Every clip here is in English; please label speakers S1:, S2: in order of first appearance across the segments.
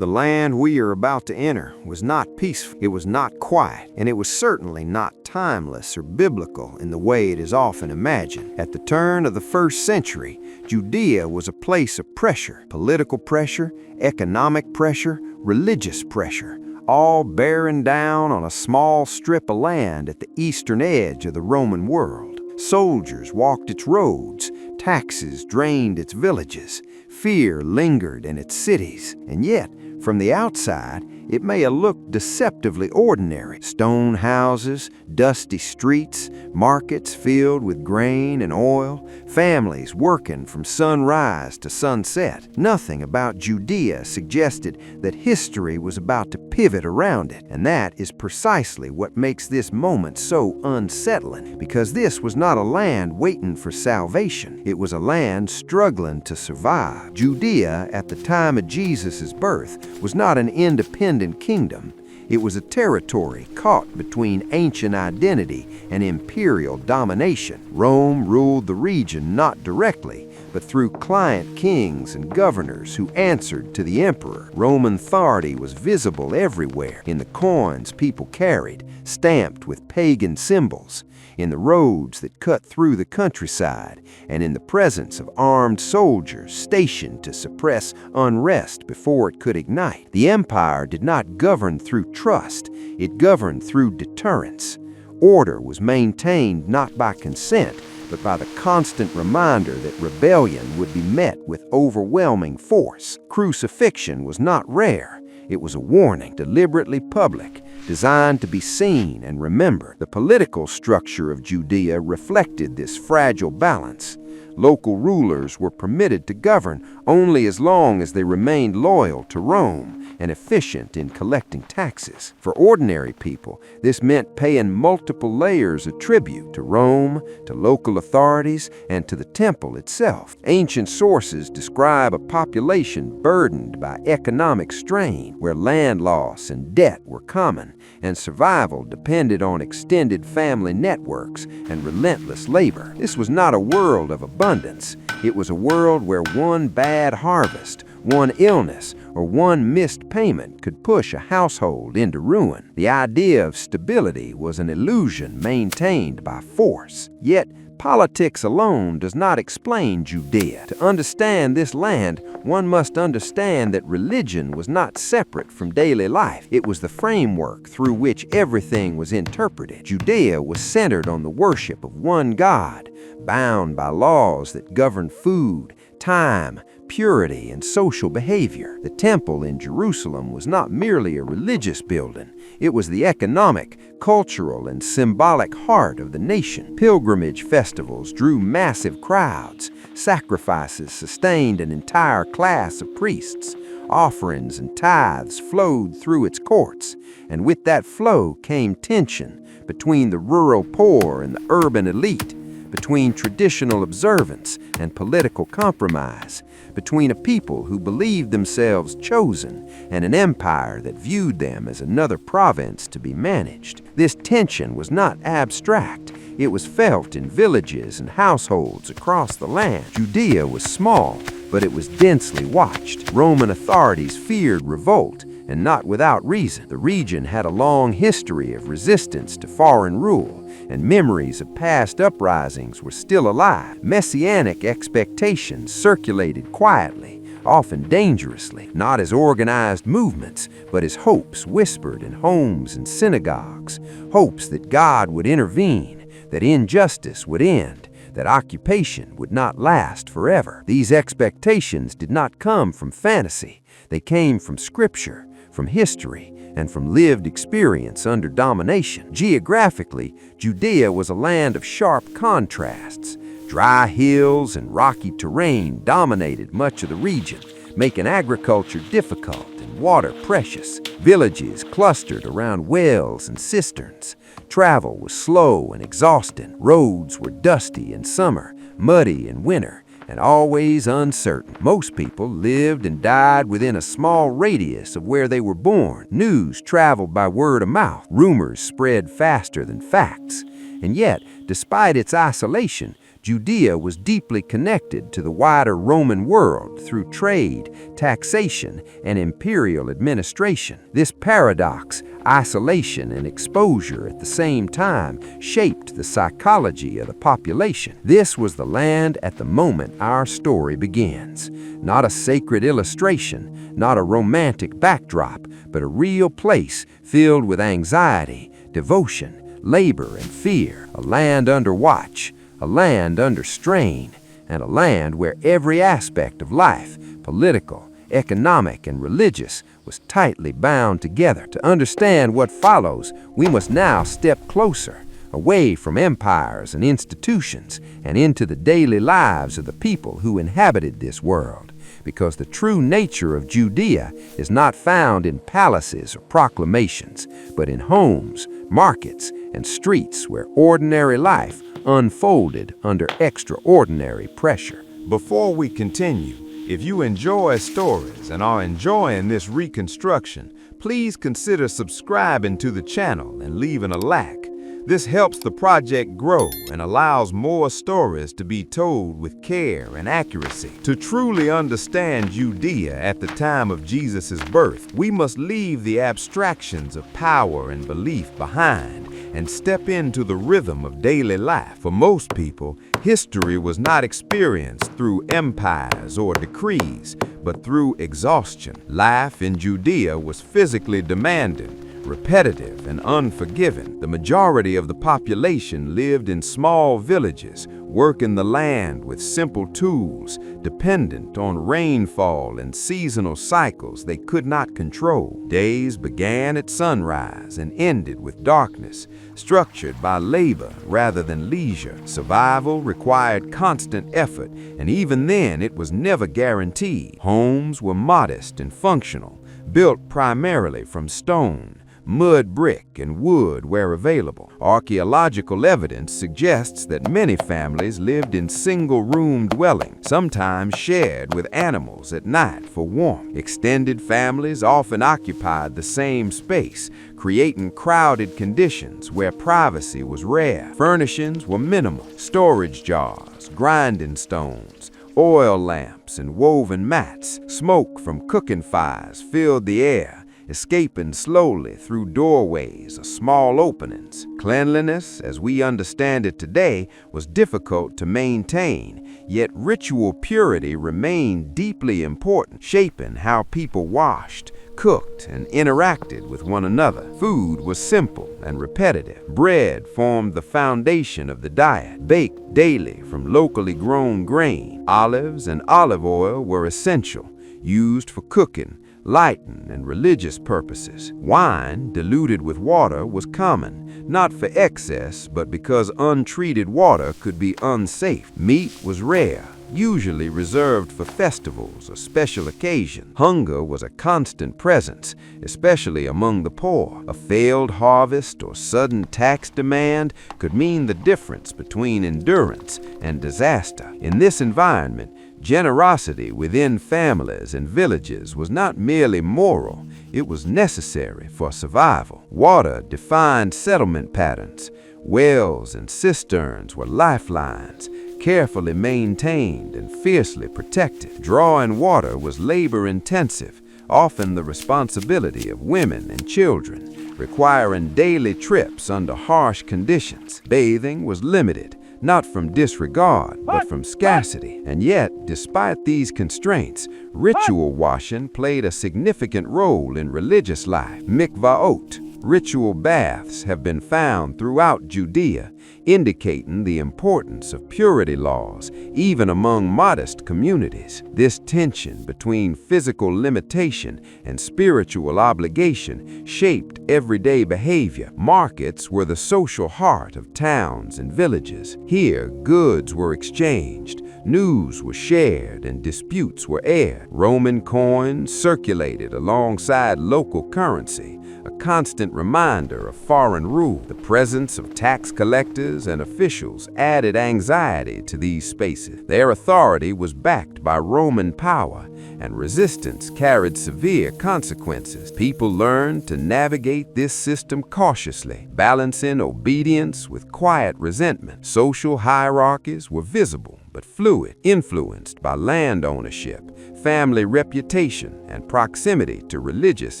S1: The land we are about to enter was not peaceful, it was not quiet, and it was certainly not timeless or biblical in the way it is often imagined. At the turn of the first century, Judea was a place of pressure, political pressure, economic pressure, religious pressure, all bearing down on a small strip of land at the eastern edge of the Roman world. Soldiers walked its roads, taxes drained its villages, fear lingered in its cities, and yet, from the outside, it may have looked deceptively ordinary. Stone houses, dusty streets, markets filled with grain and oil, families working from sunrise to sunset. Nothing about Judea suggested that history was about to pivot around it, and that is precisely what makes this moment so unsettling, because this was not a land waiting for salvation. It was a land struggling to survive. Judea, at the time of Jesus' birth, was not an independent kingdom. It was a territory caught between ancient identity and imperial domination. Rome ruled the region not directly, but through client kings and governors who answered to the emperor. Roman authority was visible everywhere, in the coins people carried, stamped with pagan symbols, in the roads that cut through the countryside, and in the presence of armed soldiers stationed to suppress unrest before it could ignite. The empire did not govern through trust, it governed through deterrence. Order was maintained not by consent, but by the constant reminder that rebellion would be met with overwhelming force. Crucifixion was not rare. It was a warning, deliberately public, designed to be seen and remembered. The political structure of Judea reflected this fragile balance. Local rulers were permitted to govern only as long as they remained loyal to Rome and efficient in collecting taxes. For ordinary people, this meant paying multiple layers of tribute to Rome, to local authorities, and to the temple itself. Ancient sources describe a population burdened by economic strain, where land loss and debt were common, and survival depended on extended family networks and relentless labor. This was not a world of abundance. It was a world where one bad harvest, one illness, or one missed payment could push a household into ruin. The idea of stability was an illusion maintained by force. Yet, politics alone does not explain Judea. To understand this land, one must understand that religion was not separate from daily life. It was the framework through which everything was interpreted. Judea was centered on the worship of one God, bound by laws that governed food, time, purity, and social behavior. The temple in Jerusalem was not merely a religious building. It was the economic, cultural, and symbolic heart of the nation. Pilgrimage festivals drew massive crowds. Sacrifices sustained an entire class of priests. Offerings and tithes flowed through its courts, and with that flow came tension between the rural poor and the urban elite, between traditional observance and political compromise, between a people who believed themselves chosen and an empire that viewed them as another province to be managed. This tension was not abstract. It was felt in villages and households across the land. Judea was small, but it was densely watched. Roman authorities feared revolt, and not without reason. The region had a long history of resistance to foreign rule, and memories of past uprisings were still alive. Messianic expectations circulated quietly, often dangerously, not as organized movements, but as hopes whispered in homes and synagogues, hopes that God would intervene, that injustice would end, that occupation would not last forever. These expectations did not come from fantasy. They came from Scripture, from history, and from lived experience under domination. Geographically, Judea was a land of sharp contrasts. Dry hills and rocky terrain dominated much of the region, making agriculture difficult and water precious. Villages clustered around wells and cisterns. Travel was slow and exhausting. Roads were dusty in summer, muddy in winter, and always uncertain. Most people lived and died within a small radius of where they were born. News traveled by word of mouth. Rumors spread faster than facts. And yet, despite its isolation, Judea was deeply connected to the wider Roman world through trade, taxation, and imperial administration. This paradox, isolation and exposure at the same time, shaped the psychology of the population. This was the land at the moment our story begins. Not a sacred illustration, not a romantic backdrop, but a real place filled with anxiety, devotion, labor, and fear. A land under watch, a land under strain, and a land where every aspect of life, political, economic, and religious, was tightly bound together. To understand what follows, we must now step closer, away from empires and institutions, and into the daily lives of the people who inhabited this world. Because the true nature of Judea is not found in palaces or proclamations, but in homes, markets, and streets where ordinary life unfolded under extraordinary pressure.
S2: Before we continue, if you enjoy stories and are enjoying this reconstruction, please consider subscribing to the channel and leaving a like. This helps the project grow and allows more stories to be told with care and accuracy. To truly understand Judea at the time of Jesus' birth, we must leave the abstractions of power and belief behind and step into the rhythm of daily life. For most people, history was not experienced through empires or decrees, but through exhaustion. Life in Judea was physically demanding, repetitive, and unforgiving. The majority of the population lived in small villages, working the land with simple tools, dependent on rainfall and seasonal cycles they could not control. Days began at sunrise and ended with darkness, structured by labor rather than leisure. Survival required constant effort, and even then it was never guaranteed. Homes were modest and functional, built primarily from stone, mud, brick, and wood where available. Archaeological evidence suggests that many families lived in single-room dwellings, sometimes shared with animals at night for warmth. Extended families often occupied the same space, creating crowded conditions where privacy was rare. Furnishings were minimal: storage jars, grinding stones, oil lamps, and woven mats. Smoke from cooking fires filled the air, escaping slowly through doorways or small openings. Cleanliness, as we understand it today, was difficult to maintain, yet ritual purity remained deeply important, shaping how people washed, cooked, and interacted with one another. Food was simple and repetitive. Bread formed the foundation of the diet, baked daily from locally grown grain. Olives and olive oil were essential, used for cooking, lighting, and religious purposes. Wine, diluted with water, was common, not for excess, but because untreated water could be unsafe. Meat was rare, usually reserved for festivals or special occasions. Hunger was a constant presence, especially among the poor. A failed harvest or sudden tax demand could mean the difference between endurance and disaster. In this environment, generosity within families and villages was not merely moral, it was necessary for survival. Water defined settlement patterns. Wells and cisterns were lifelines, carefully maintained and fiercely protected. Drawing water was labor-intensive, often the responsibility of women and children, requiring daily trips under harsh conditions. Bathing was limited, not from disregard, but from scarcity. And yet, despite these constraints, ritual washing played a significant role in religious life. Mikvaot, ritual baths, have been found throughout Judea, indicating the importance of purity laws, even among modest communities. This tension between physical limitation and spiritual obligation shaped everyday behavior. Markets were the social heart of towns and villages. Here, goods were exchanged, news was shared, and disputes were aired. Roman coins circulated alongside local currency, a constant reminder of foreign rule. The presence of tax collectors and officials added anxiety to these spaces. Their authority was backed by Roman power, and resistance carried severe consequences. People learned to navigate this system cautiously, balancing obedience with quiet resentment. Social hierarchies were visible but fluid, influenced by land ownership, family reputation, and proximity to religious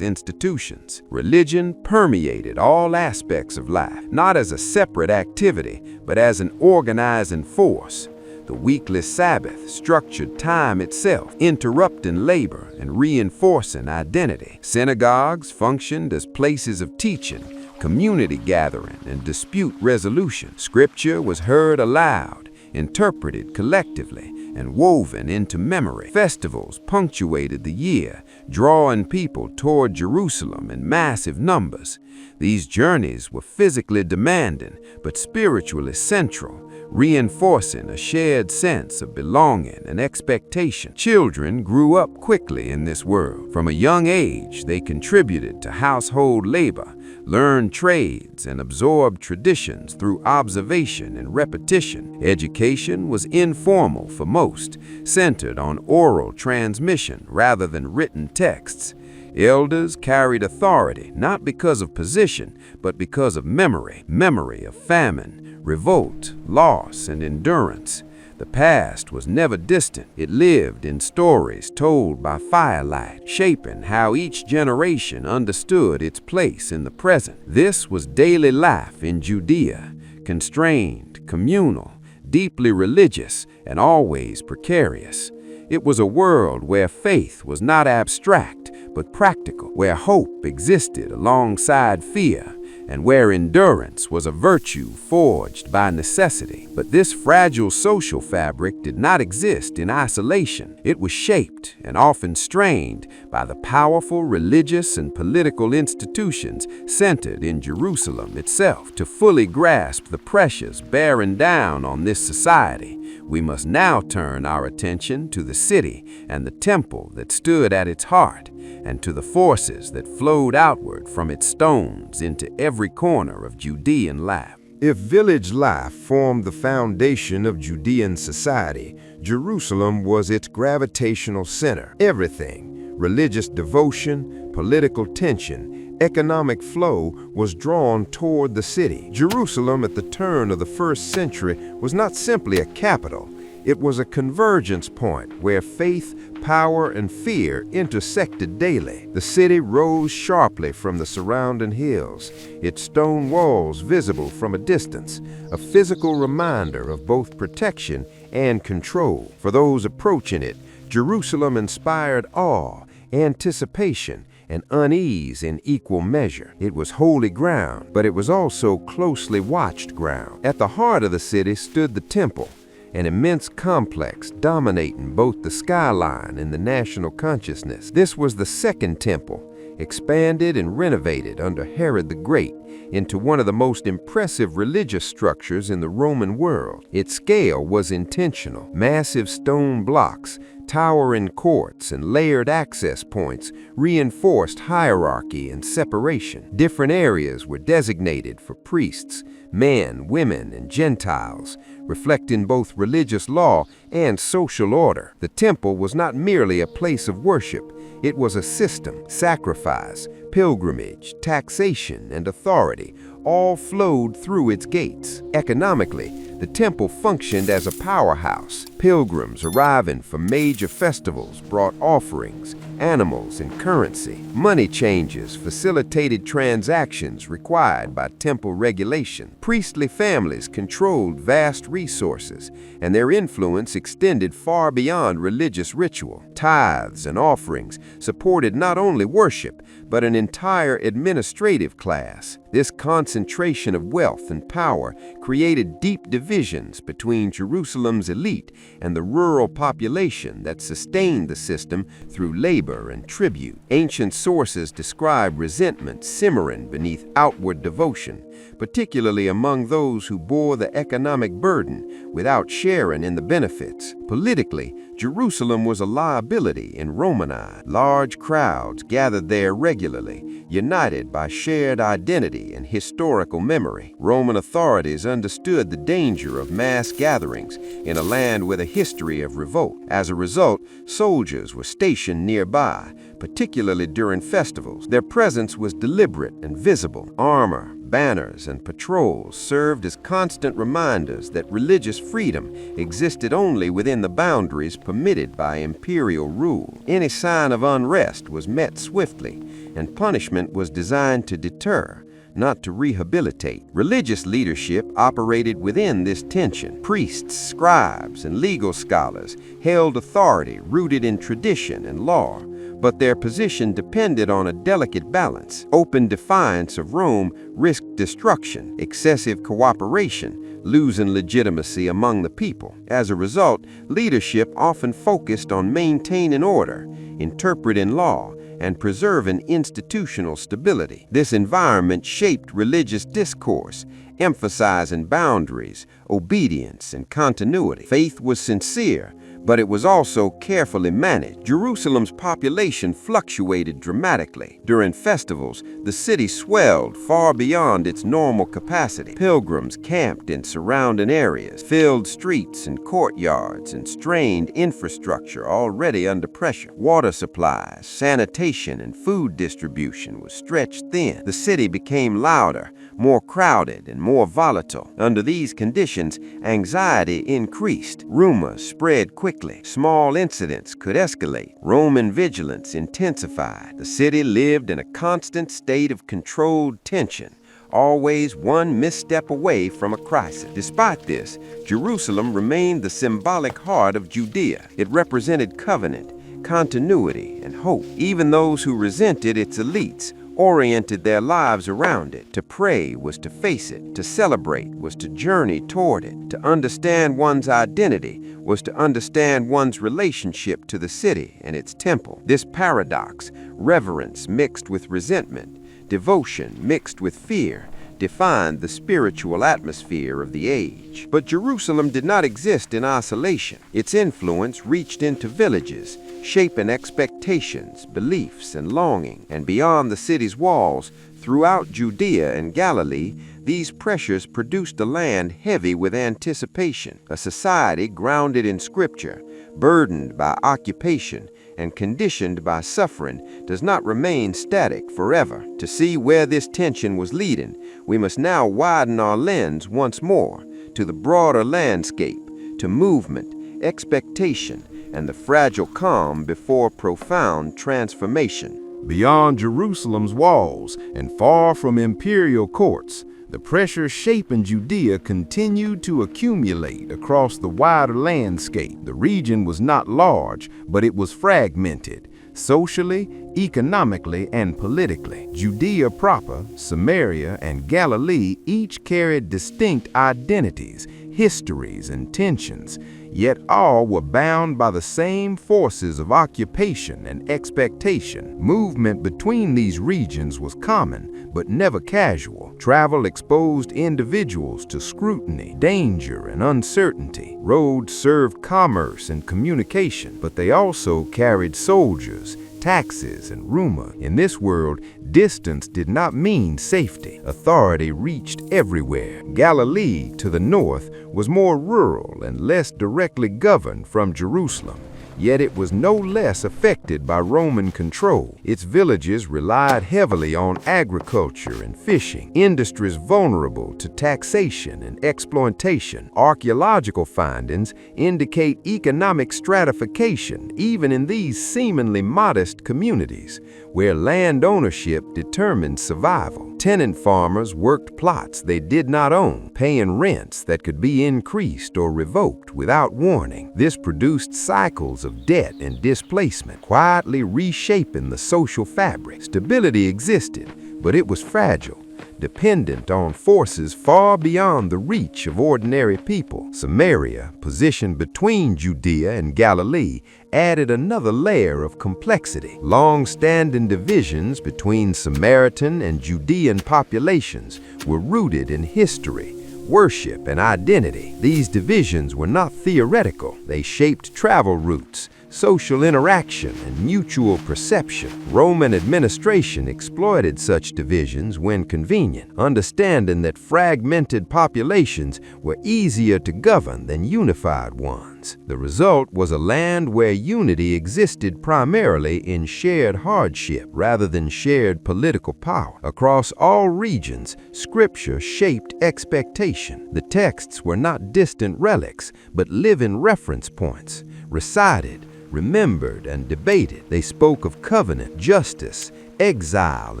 S2: institutions. Religion permeated all aspects of life, not as a separate activity, but as an organizing force. The weekly Sabbath structured time itself, interrupting labor and reinforcing identity. Synagogues functioned as places of teaching, community gathering, and dispute resolution. Scripture was heard aloud, interpreted collectively, and woven into memory. Festivals punctuated the year, drawing people toward Jerusalem in massive numbers. These journeys were physically demanding, but spiritually central, reinforcing a shared sense of belonging and expectation. Children grew up quickly in this world. From a young age, they contributed to household labor, learned trades, and absorbed traditions through observation and repetition. Education was informal for most, centered on oral transmission rather than written texts. Elders carried authority not because of position, but because of memory of famine, revolt, loss, and endurance. The past was never distant. It lived in stories told by firelight, shaping how each generation understood its place in the present. This was daily life in Judea, constrained, communal, deeply religious, and always precarious. It was a world where faith was not abstract, but practical, where hope existed alongside fear, and where endurance was a virtue forged by necessity. But this fragile social fabric did not exist in isolation. It was shaped and often strained by the powerful religious and political institutions centered in Jerusalem itself. To fully grasp the pressures bearing down on this society, we must now turn our attention to the city and the temple that stood at its heart, and to the forces that flowed outward from its stones into every corner of Judean life.
S1: If village life formed the foundation of Judean society, Jerusalem was its gravitational center. Everything, religious devotion, political tension, economic flow, was drawn toward the city. Jerusalem at the turn of the first century was not simply a capital. It was a convergence point where faith, power, and fear intersected daily. The city rose sharply from the surrounding hills, its stone walls visible from a distance, a physical reminder of both protection and control. For those approaching it, Jerusalem inspired awe, anticipation, and unease in equal measure. It was holy ground, but it was also closely watched ground. At the heart of the city stood the temple, an immense complex dominating both the skyline and the national consciousness. This was the second temple, expanded and renovated under Herod the Great into one of the most impressive religious structures in the Roman world. Its scale was intentional. Massive stone blocks, towering courts, and layered access points reinforced hierarchy and separation. Different areas were designated for priests, men, women, and Gentiles, reflecting both religious law and social order. The temple was not merely a place of worship. It was a system. Sacrifice, pilgrimage, taxation, and authority all flowed through its gates. Economically, the temple functioned as a powerhouse. Pilgrims arriving for major festivals brought offerings, animals, and currency. Money changes facilitated transactions required by temple regulation. Priestly families controlled vast resources, and their influence extended far beyond religious ritual. Tithes and offerings supported not only worship, but an entire administrative class. This concentration of wealth and power created deep divisions between Jerusalem's elite and the rural population that sustained the system through labor and tribute. Ancient sources describe resentment simmering beneath outward devotion, particularly among those who bore the economic burden without sharing in the benefits. Politically, Jerusalem was a liability in Roman eyes. Large crowds gathered there regularly, united by shared identity and historical memory. Roman authorities understood the danger of mass gatherings in a land with a history of revolt. As a result, soldiers were stationed nearby, particularly during festivals. Their presence was deliberate and visible. Armor, banners, and patrols served as constant reminders that religious freedom existed only within the boundaries permitted by imperial rule. Any sign of unrest was met swiftly, and punishment was designed to deter, not to rehabilitate. Religious leadership operated within this tension. Priests, scribes, and legal scholars held authority rooted in tradition and law, but their position depended on a delicate balance. Open defiance of Rome risked destruction, excessive cooperation, losing legitimacy among the people. As a result, leadership often focused on maintaining order, interpreting law, and preserving institutional stability. This environment shaped religious discourse, emphasizing boundaries, obedience, and continuity. Faith was sincere, but it was also carefully managed. Jerusalem's population fluctuated dramatically. During festivals, the city swelled far beyond its normal capacity. Pilgrims camped in surrounding areas, filled streets and courtyards, and strained infrastructure already under pressure. Water supplies, sanitation, and food distribution was stretched thin. The city became louder, more crowded, and more volatile. Under these conditions, anxiety increased. Rumors spread quickly. Small incidents could escalate. Roman vigilance intensified. The city lived in a constant state of controlled tension, always one misstep away from a crisis. Despite this, Jerusalem remained the symbolic heart of Judea. It represented covenant, continuity, and hope. Even those who resented its elites oriented their lives around it. To pray was to face it. To celebrate was to journey toward it. To understand one's identity was to understand one's relationship to the city and its temple. This paradox, reverence mixed with resentment, devotion mixed with fear, defined the spiritual atmosphere of the age. But Jerusalem did not exist in isolation. Its influence reached into villages, shaping expectations, beliefs, and longing. And beyond the city's walls, throughout Judea and Galilee, these pressures produced a land heavy with anticipation, a society grounded in Scripture, burdened by occupation, and conditioned by suffering, does not remain static forever. To see where this tension was leading, we must now widen our lens once more to the broader landscape, to movement, expectation, and the fragile calm before profound transformation.
S2: Beyond Jerusalem's walls and far from imperial courts, the pressure shaping Judea continued to accumulate across the wider landscape. The region was not large, but it was fragmented, socially, economically, and politically. Judea proper, Samaria, and Galilee each carried distinct identities, histories, and tensions, yet all were bound by the same forces of occupation and expectation. Movement between these regions was common, but never casual. Travel exposed individuals to scrutiny, danger, and uncertainty. Roads served commerce and communication, but they also carried soldiers, taxes, and rumor. In this world, distance did not mean safety. Authority reached everywhere. Galilee, to the north, was more rural and less directly governed from Jerusalem. Yet it was no less affected by Roman control. Its villages relied heavily on agriculture and fishing, industries vulnerable to taxation and exploitation. Archaeological findings indicate economic stratification even in these seemingly modest communities, where land ownership determined survival. Tenant farmers worked plots they did not own, paying rents that could be increased or revoked without warning. This produced cycles of debt and displacement, quietly reshaping the social fabric. Stability existed, but it was fragile, dependent on forces far beyond the reach of ordinary people. Samaria, positioned between Judea and Galilee, added another layer of complexity. Long-standing divisions between Samaritan and Judean populations were rooted in history,
S1: worship, and identity. These divisions were not theoretical. They shaped travel routes, social interaction, and mutual perception. Roman administration exploited such divisions when convenient, understanding that fragmented populations were easier to govern than unified ones. The result was a land where unity existed primarily in shared hardship rather than shared political power. Across all regions, Scripture shaped expectation. The texts were not distant relics, but living reference points, recited, remembered, and debated. They spoke of covenant, justice, exile,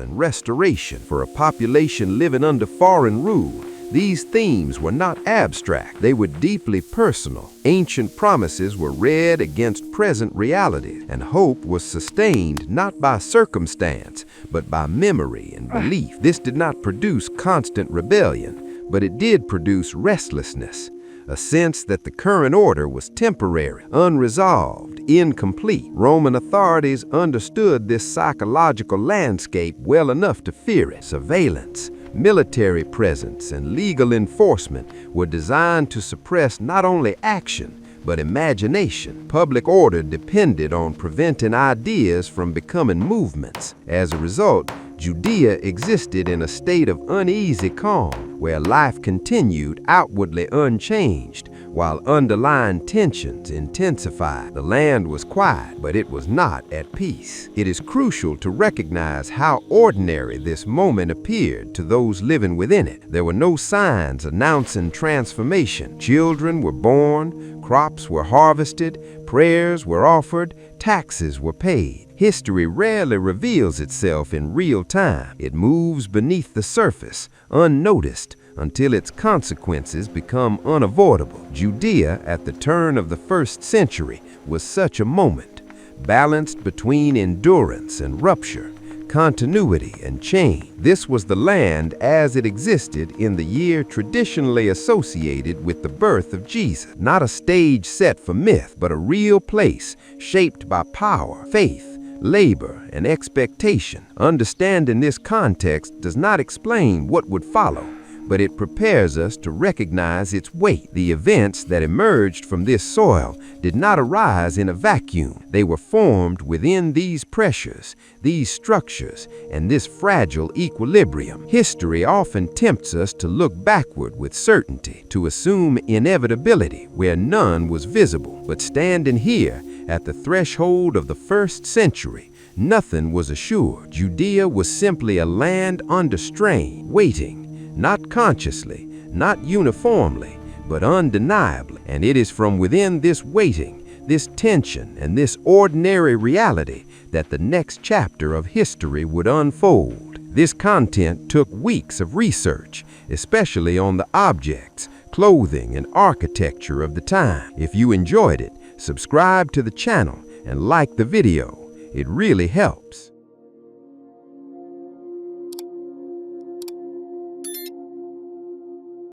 S1: and restoration. For a population living under foreign rule, these themes were not abstract. They were deeply personal. Ancient promises were read against present realities, and hope was sustained not by circumstance, but by memory and belief. This did not produce constant rebellion, but it did produce restlessness, a sense that the current order was temporary, unresolved, incomplete. Roman authorities understood this psychological landscape well enough to fear it. Surveillance, military presence, and legal enforcement were designed to suppress not only action, but imagination. Public order depended on preventing ideas from becoming movements. As a result, Judea existed in a state of uneasy calm, where life continued outwardly unchanged, while underlying tensions intensified. The land was quiet, but it was not at peace. It is crucial to recognize how ordinary this moment appeared to those living within it. There were no signs announcing transformation. Children were born, crops were harvested, prayers were offered, taxes were paid. History rarely reveals itself in real time. It moves beneath the surface, unnoticed, until its consequences become unavoidable. Judea, at the turn of the 1st century, was such a moment, balanced between endurance and rupture, continuity and change. This was the land as it existed in the year traditionally associated with the birth of Jesus. Not a stage set for myth, but a real place shaped by power, faith, labor, and expectation. Understanding this context does not explain what would follow, but it prepares us to recognize its weight. The events that emerged from this soil did not arise in a vacuum. They were formed within these pressures, these structures, and this fragile equilibrium. History often tempts us to look backward with certainty, to assume inevitability where none was visible. But standing here, at the threshold of the 1st century, nothing was assured. Judea was simply a land under strain, waiting, not consciously, not uniformly, but undeniably. And it is from within this waiting, this tension, and this ordinary reality that the next chapter of history would unfold. This content took weeks of research, especially on the objects, clothing, and architecture of the time. If you enjoyed it, subscribe to the channel and like the video. It really helps.